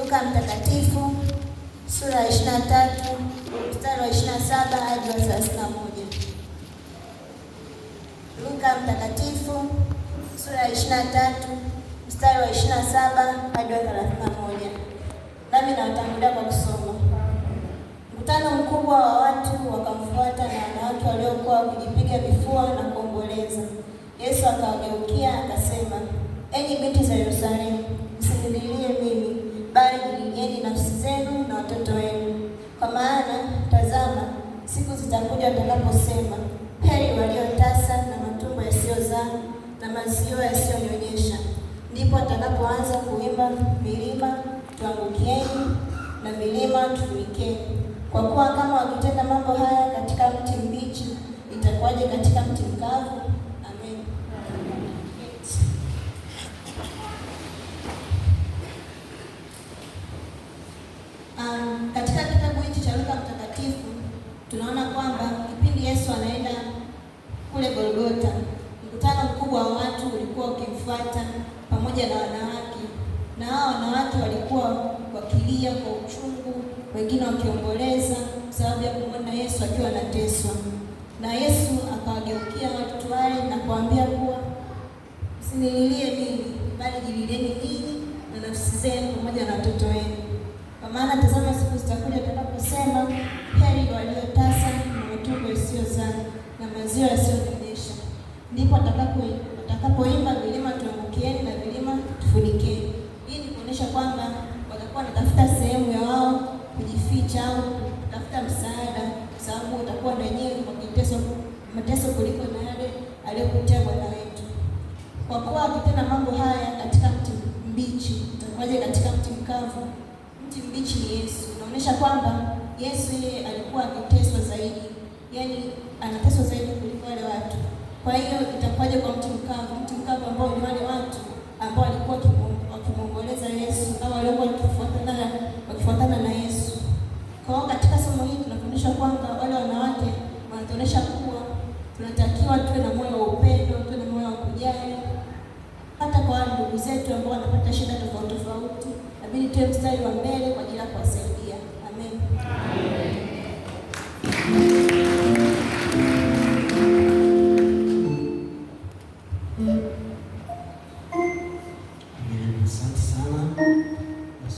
Luka Mtakatifu sura ya 23 mstari wa 27 hadi wa 31. Luka Mtakatifu sura ya 23 mstari wa 27 hadi wa 31. Nami nawatangulia kwa kusoma. Mkutano mkubwa wa watu wakamfuata na wanawake waliokuwa wakijipiga vifua na kuomboleza. Yesu akawageukia akasema, enyi binti za Yerusalemu, msinililie mimi, bali jililieni nafsi zenu na watoto wenu. Kwa maana tazama, siku zitakuja watakaposema, heri waliotasa na matumbo yasiyozaa na maziwa yasiyonyonyesha. Ndipo watakapoanza kuimba, milima tuangukieni na milima tufunikeni. Kwa kuwa kama wakitenda mambo haya katika mti mbichi, itakuwaje katika mti mkavu? Amen. Katika kitabu hiki cha Luka Mtakatifu tunaona kwamba kipindi Yesu anaenda kule Golgotha, mkutano mkubwa wa watu ulikuwa ukimfuata pamoja na wanawake, na hao wanawake walikuwa wakilia kwa uchungu, wengine wakiomboleza sababu ya kumwona Yesu akiwa anateswa. Na Yesu akawageukia watu wale na kuambia kuwa msinililie mimi, bali jililieni ninyi na nafsi zenu pamoja na watoto wenu. Kwa maana tazama, siku zitakuja atakaposema, heri waliotasa na matumbo yasiyozaa na maziwa yasiyonyonyesha. Ndipo atakapoimba, milima tuangukieni na milima tufunikeni. Hii ni kuonyesha kwamba watakuwa wanatafuta sehemu ya wao kujificha au kutafuta msaada, kwa sababu watakuwa na wenyewe wakiteswa mateso kuliko na yale aliyokutia Bwana wetu. Kwa kuwa akitenda mambo haya katika mti mbichi, itakuwaje katika mti mkavu? Mti mbichi ni Yesu. Inaonyesha kwamba Yesu yeye alikuwa akiteswa zaidi, yaani anateswa zaidi kuliko wale watu. Kwa hiyo itakuwaje kwa mti mkavu? Mti mkavu ambao ni wale watu ambao walikuwa wakimwomboleza Yesu au walikuwa wakifuatana na Yesu. Kwa hiyo katika somo hili tunafundishwa kwamba wale wanawake wanatuonyesha kuwa tunatakiwa tuwe na moyo wa upendo, tuwe na moyo wa kujali hata kwa ndugu zetu ambao wanapata shida tofauti tofauti. Inabidi tuwe mstari wa mbele kwa ajili ya kuwasaidia.